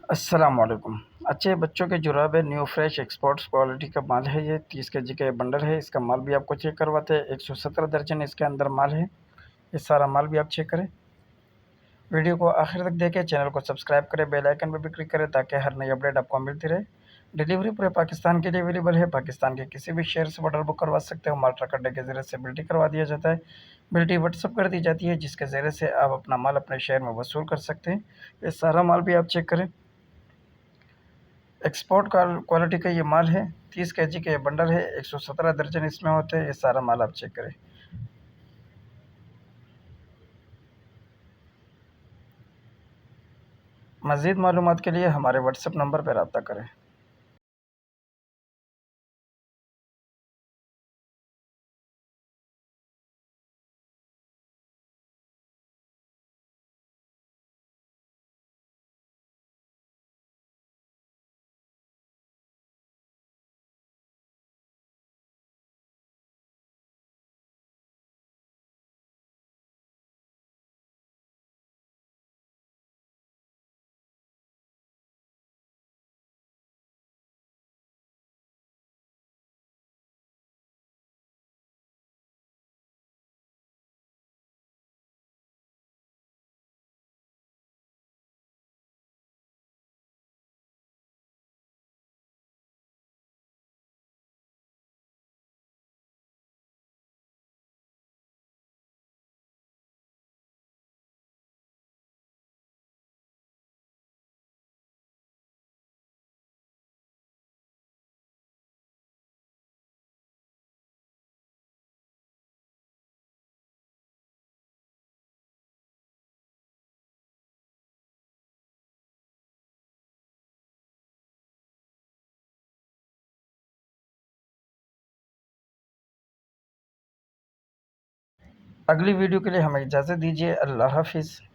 अस्सलाम वालेकुम। अच्छे बच्चों के जुराब न्यू फ्रेश एक्सपोर्ट्स क्वालिटी का माल है ये। 30 केजी का ये बंडल है। इसका माल भी आपको चेक करवाते हैं। 117 दर्जन इसके अंदर माल है। ये सारा माल भी आप चेक करें। वीडियो को आखिर तक देखें, चैनल को सब्सक्राइब करें, बेल आइकन पर भी क्लिक करें ताकि हर नई अपडेट आपको मिलती रहे। डिलीवरी पूरे पाकिस्तान के लिए अवेलेबल है। पाकिस्तान के किसी भी शहर से ऑर्डर बुक करवा सकते हो। माल ट्रक अड्डे के ज़रिए से बिल्टी करवा दिया जाता है। बिल्टी व्हाट्सअप कर दी जाती है, जिसके ज़रिए से आप अपना माल अपने शहर में वसूल कर सकते हैं। ये सारा माल भी आप चेक करें। एक्सपोर्ट क्वालिटी का ये माल है। 30 केजी का ये बंडल है। 117 दर्जन इसमें होते हैं। ये सारा माल आप चेक करें। मज़ीद मालूमात के लिए हमारे व्हाट्सएप नंबर पर रब्ता करें। अगली वीडियो के लिए हमें इजाज़त दीजिए। अल्लाह हाफिज़।